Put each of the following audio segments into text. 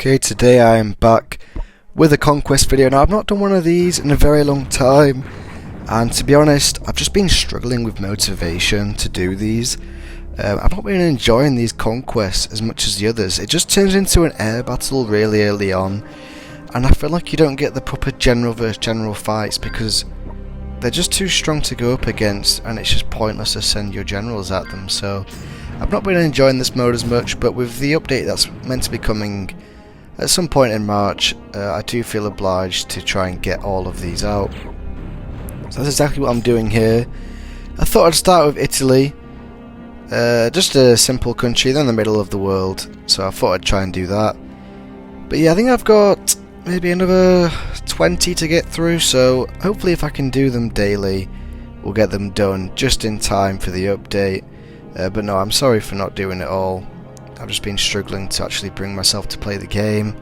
Okay, today I am back with a Conquest video. Now, I've not done one of these in a very long time, and to be honest, I've just been struggling with motivation to do these. I've not been enjoying these Conquests as much as the others. It just turns into an air battle really early on, and I feel like you don't get the proper general versus general fights because they're just too strong to go up against, and it's just pointless to send your generals at them. So I've not been enjoying this mode as much, but with the update that's meant to be coming at some point in March, I do feel obliged to try and get all of these out. So that's exactly what I'm doing here. I thought I'd start with Italy, just a simple country, they're in the middle of the world, so I thought I'd try and do that. But yeah, I think I've got maybe another 20 to get through, so hopefully if I can do them daily, we'll get them done just in time for the update. But no, I'm sorry for not doing it all. I've just been struggling to actually bring myself to play the game.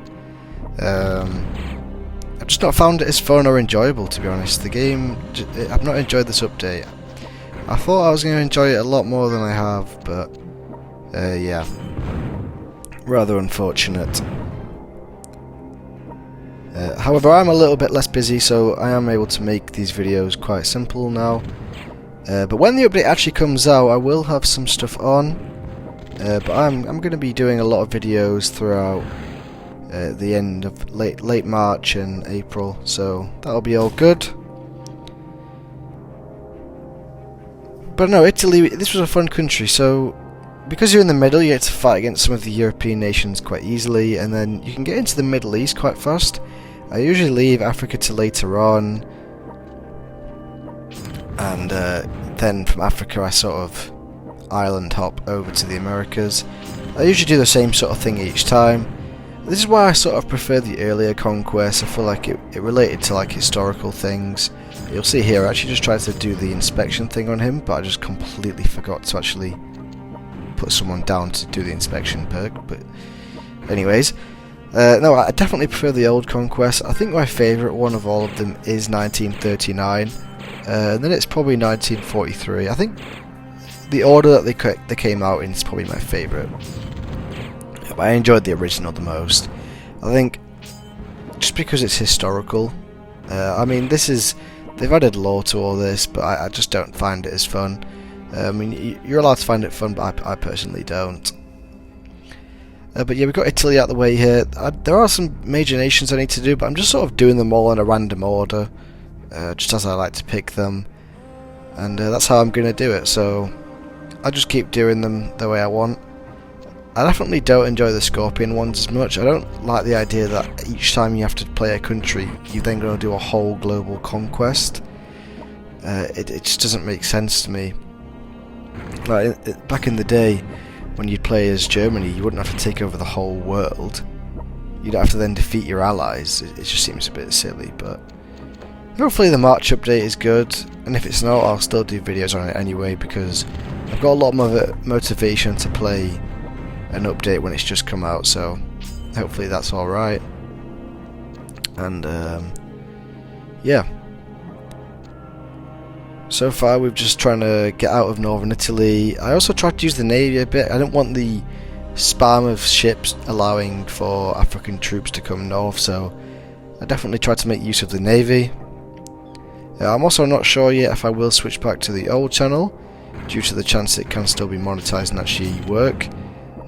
I've just not found it as fun or enjoyable, to be honest. The game, I've not enjoyed this update. I thought I was going to enjoy it a lot more than I have, but yeah, rather unfortunate. However, I'm a little bit less busy, so I am able to make these videos quite simple now. But when the update actually comes out, I will have some stuff on. But I'm going to be doing a lot of videos throughout the end of late March and April, so that'll be all good. But no, Italy, this was a fun country, so because you're in the middle, you get to fight against some of the European nations quite easily, and then you can get into the Middle East quite fast. I usually leave Africa to later on, and then from Africa I sort of island hop over to the Americas. I usually do the same sort of thing each time. This is why I sort of prefer the earlier Conquest. I feel like it related to like historical things. You'll see here I actually just tried to do the inspection thing on him, but I just completely forgot to actually put someone down to do the inspection perk. But anyways, no, I definitely prefer the old Conquest. I think my favourite one of all of them is 1939, and then it's probably 1943. I think the order that they came out in is probably my favourite. I enjoyed the original the most. I think just because it's historical. I mean, they've added lore to all this, but I just don't find it as fun. I mean, you're allowed to find it fun, but I personally don't. But yeah, we've got Italy out the way here. There are some major nations I need to do, but I'm just sort of doing them all in a random order, just as I like to pick them, and that's how I'm going to do it. So I just keep doing them the way I want. I definitely don't enjoy the Scorpion ones as much. I don't like the idea that each time you have to play a country, you're then going to do a whole global conquest. It just doesn't make sense to me. Like back in the day, when you'd play as Germany, you wouldn't have to take over the whole world. You'd have to then defeat your allies. It just seems a bit silly, but hopefully the March update is good, and if it's not, I'll still do videos on it anyway, because I've got a lot more motivation to play an update when it's just come out, so hopefully that's alright. And yeah, so far we're just trying to get out of northern Italy. I also tried to use the navy a bit. I didn't want the spam of ships allowing for African troops to come north, so I definitely tried to make use of the navy. I'm also not sure yet if I will switch back to the old channel, due to the chance it can still be monetized and actually work,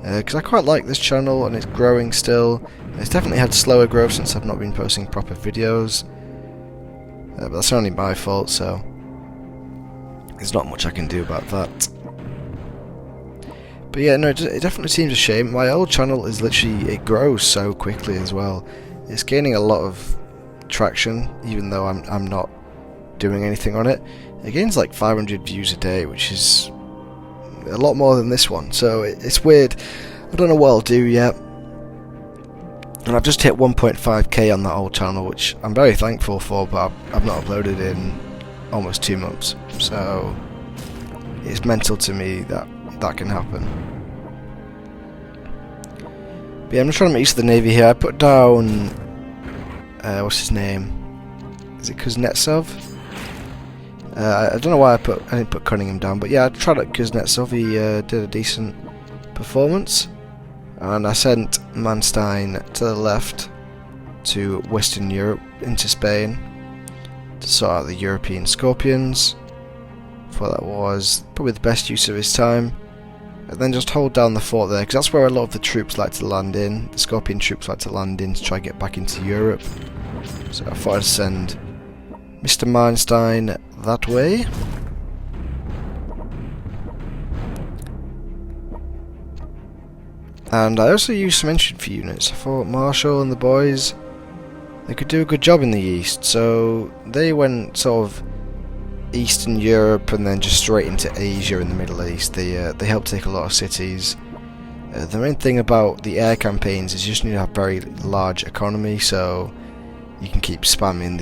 because I quite like this channel and it's growing still. It's definitely had slower growth since I've not been posting proper videos, but that's only my fault, so there's not much I can do about that. But yeah, no, it definitely seems a shame. My old channel is literally, it grows so quickly as well. It's gaining a lot of traction, even though I'm not doing anything on it. It gains like 500 views a day, which is a lot more than this one, so it's weird. I don't know what I'll do yet, and I've just hit 1.5k on that old channel, which I'm very thankful for, but I've not uploaded in almost 2 months, so it's mental to me that that can happen. But yeah, I'm just trying to make use of the navy here. I put down what's his name? Is it Kuznetsov? I don't know why I didn't put Cunningham down, but yeah, I tried at Kuznetsov. He did a decent performance. and I sent Manstein to the left to Western Europe into Spain to sort out the European Scorpions. Thought that was probably the best use of his time. And then just hold down the fort there, because that's where a lot of the troops like to land in. The Scorpion troops like to land in to try and get back into Europe. So I thought I'd send Mr. Manstein that way. And I also used some infantry units. I thought Marshall and the boys, they could do a good job in the east. So they went sort of Eastern Europe and then just straight into Asia and the Middle East. They helped take a lot of cities. The main thing about the air campaigns is you just need to have very large economy, so you can keep spamming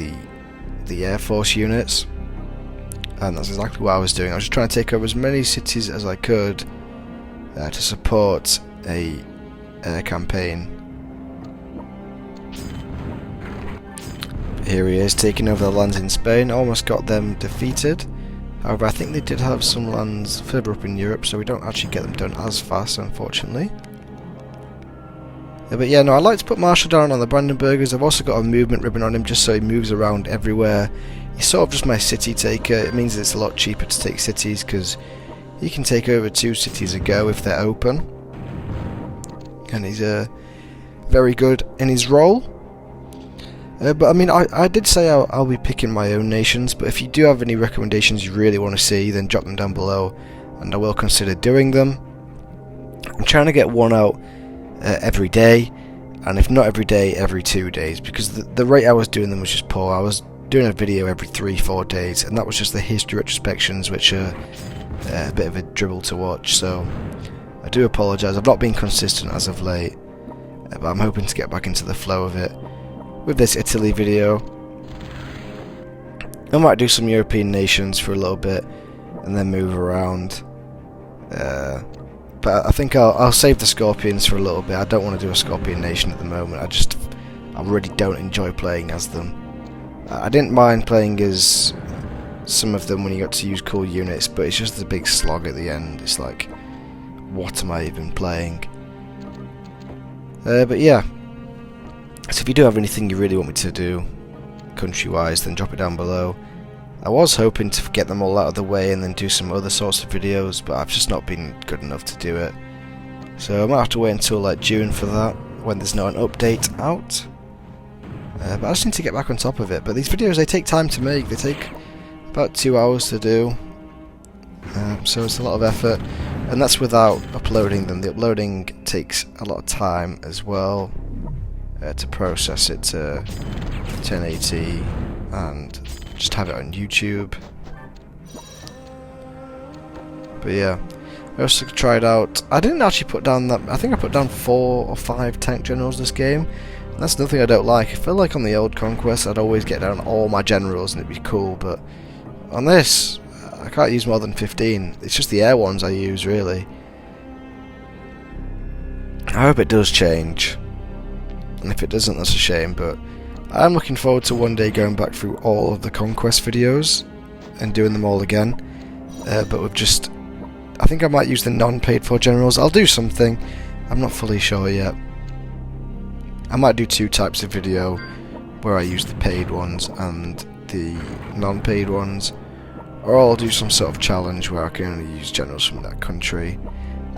the Air Force units. And that's exactly what I was doing. I was just trying to take over as many cities as I could to support a air campaign. Here he is, taking over the lands in Spain. Almost got them defeated. However, I think they did have some lands further up in Europe, so we don't actually get them done as fast, unfortunately. But yeah, no, I like to put Marshall down on the Brandenburgers. I've also got a movement ribbon on him just so he moves around everywhere. He's sort of just my city taker. It means it's a lot cheaper to take cities because he can take over 2 cities a go if they're open. And he's very good in his role. But I mean, I did say I'll be picking my own nations, but if you do have any recommendations you really want to see, then drop them down below, and I will consider doing them. I'm trying to get one out every day, and if not every day, every 2 days, because the rate I was doing them was just poor. I was doing a video every 3-4 days, and that was just the history retrospections, which are a bit of a dribble to watch, so I do apologise. I've not been consistent as of late, but I'm hoping to get back into the flow of it with this Italy video. I might do some European nations for a little bit and then move around, but I think I'll save the Scorpions for a little bit. I don't want to do a Scorpion nation at the moment. I really don't enjoy playing as them. I didn't mind playing as some of them when you got to use cool units, but it's just the big slog at the end. It's like, what am I even playing? But yeah, so if you do have anything you really want me to do country-wise, then drop it down below. I was hoping to get them all out of the way and then do some other sorts of videos, but I've just not been good enough to do it. So I might have to wait until like June for that, when there's not an update out. But I just need to get back on top of it. But these videos, they take time to make. They take about 2 hours to do. So it's a lot of effort. And that's without uploading them. The uploading takes a lot of time as well. To process it to 1080 and just have it on YouTube. But yeah, I also tried out. I didn't actually put down that. I think I put down 4 or 5 tank generals this game. And that's nothing I don't like. I feel like on the old Conquest I'd always get down all my generals and it'd be cool, but on this I can't use more than 15. It's just the air ones I use really. I hope it does change. And if it doesn't, that's a shame, but I'm looking forward to one day going back through all of the Conquest videos and doing them all again. But with just, I think I might use the non-paid for generals. I'll do something, I'm not fully sure yet. I might do 2 types of video where I use the paid ones and the non-paid ones, or I'll do some sort of challenge where I can only use generals from that country.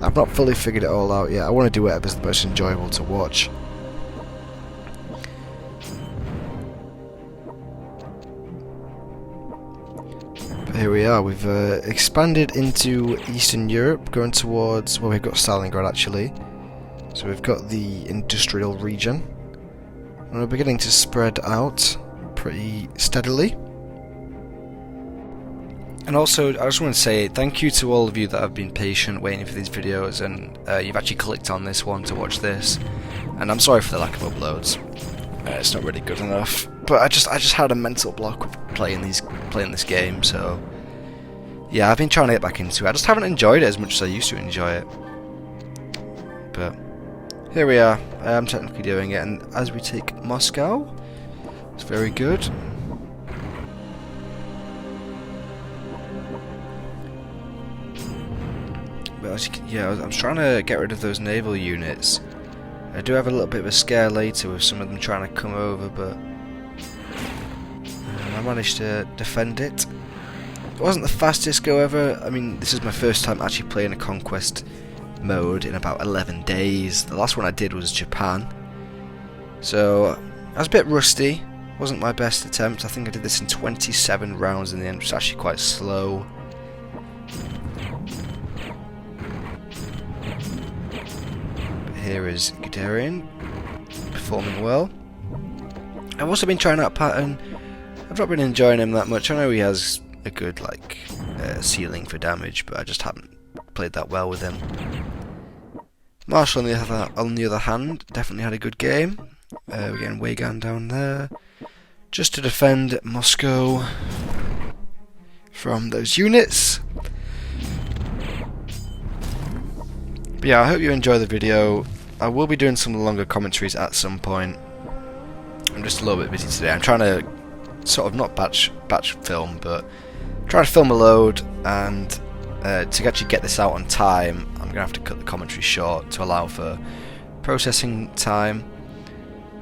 I've not fully figured it all out yet. I want to do whatever's the most enjoyable to watch. Here we are, we've expanded into Eastern Europe, going towards, well, we've got Stalingrad actually, so we've got the industrial region, and we're beginning to spread out pretty steadily. And also, I just want to say thank you to all of you that have been patient waiting for these videos, and you've actually clicked on this one to watch this, and I'm sorry for the lack of uploads. It's not really good enough, but I just had a mental block with playing this game, so yeah, I've been trying to get back into it. I just haven't enjoyed it as much as I used to enjoy it. But here we are. I am technically doing it, and as we take Moscow, it's very good. But as you can, yeah, I'm trying to get rid of those naval units. I do have a little bit of a scare later with some of them trying to come over, but I managed to defend it. It wasn't the fastest go ever. I mean, this is my first time actually playing a Conquest mode in about 11 days. The last one I did was Japan, so I was a bit rusty. Wasn't my best attempt. I think I did this in 27 rounds in the end, which was actually quite slow. But here is Guderian performing well. I've also been trying out Pattern. I've not been enjoying him that much. I know he has a good ceiling for damage, but I just haven't played that well with him. Marshall on the other hand definitely had a good game. We're getting Wagan down there just to defend Moscow from those units. But yeah, I hope you enjoy the video. I will be doing some longer commentaries at some point. I'm just a little bit busy today. I'm trying to sort of not batch film, but trying to film a load, and to actually get this out on time, I'm going to have to cut the commentary short to allow for processing time.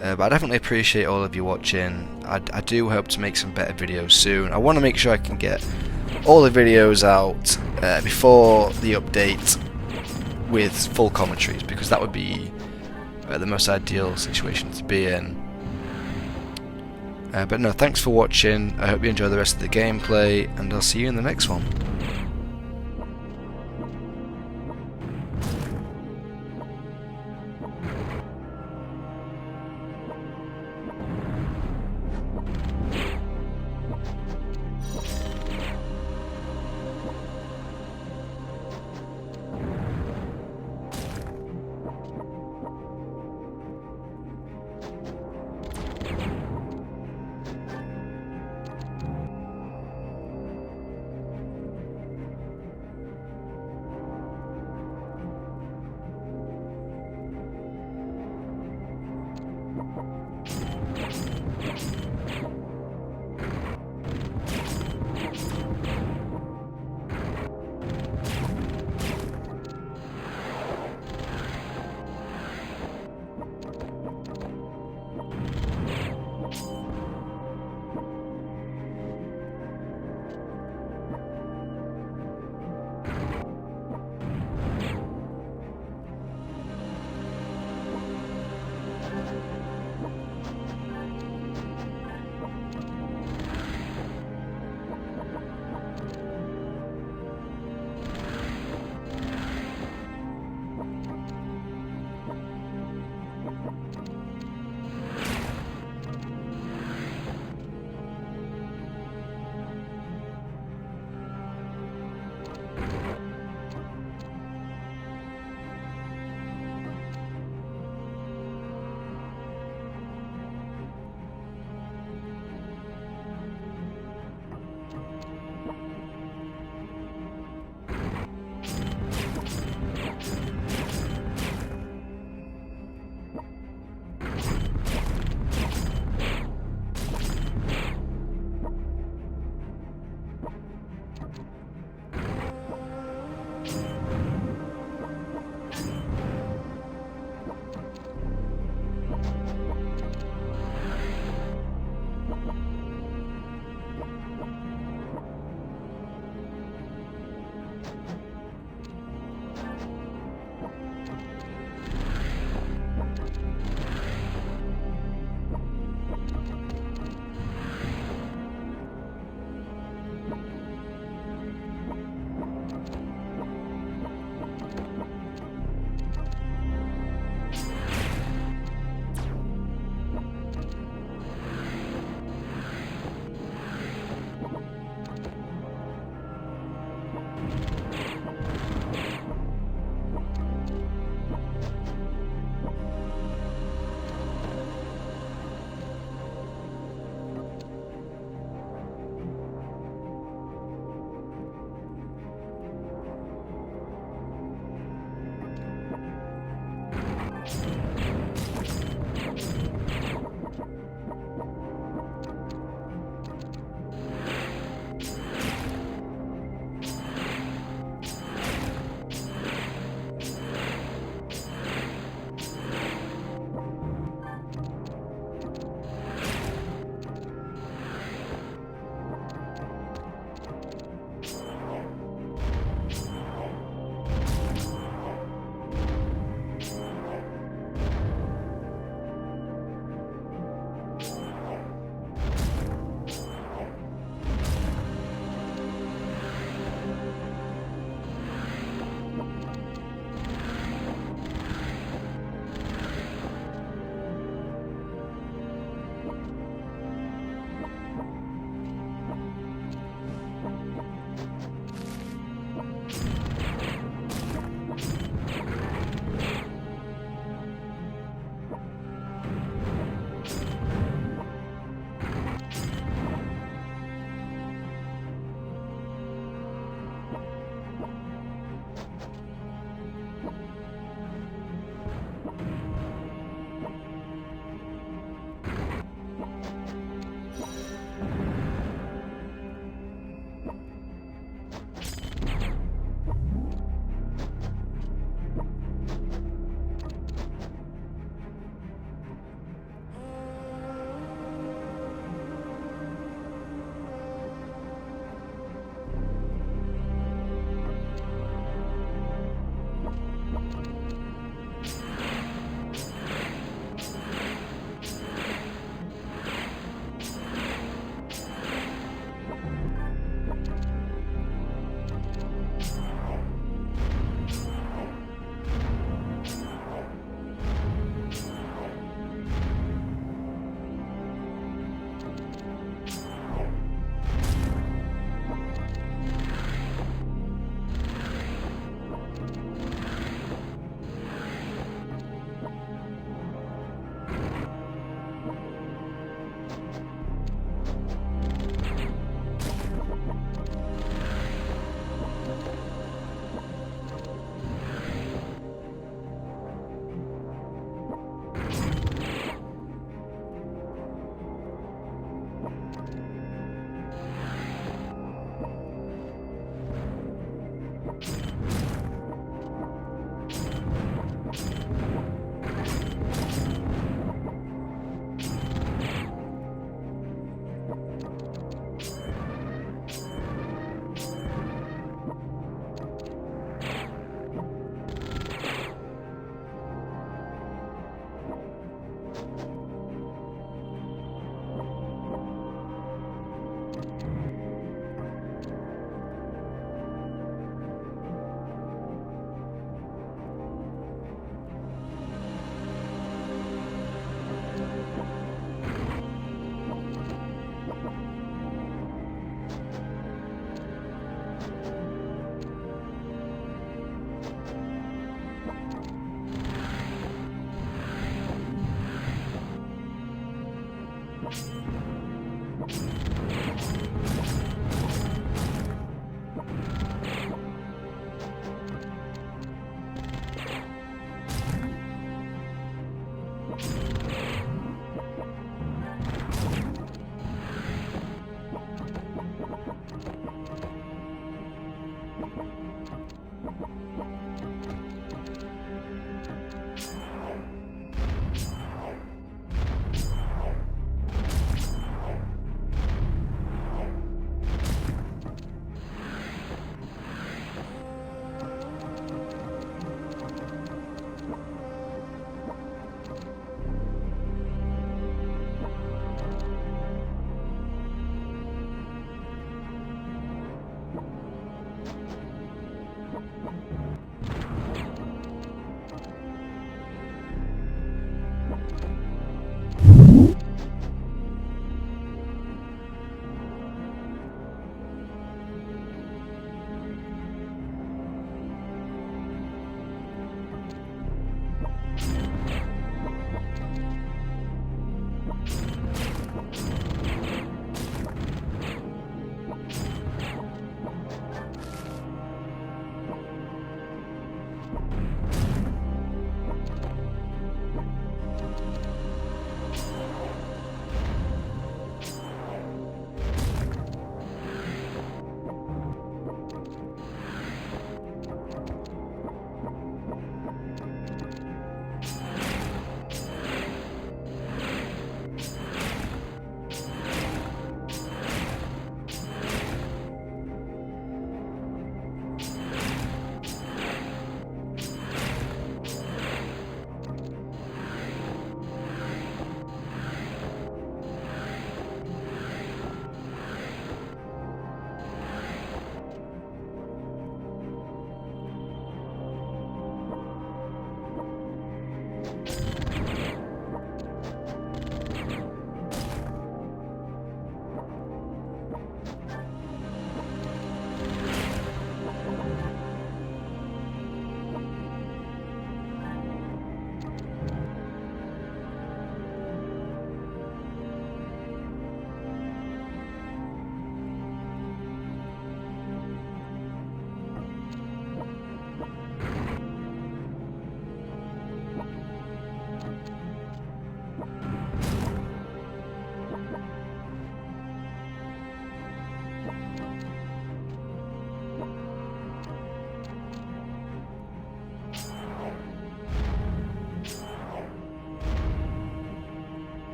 But I definitely appreciate all of you watching. I do hope to make some better videos soon. I want to make sure I can get all the videos out before the update with full commentaries, because that would be the most ideal situation to be in. But no, thanks for watching. I hope you enjoy the rest of the gameplay, and I'll see you in the next one.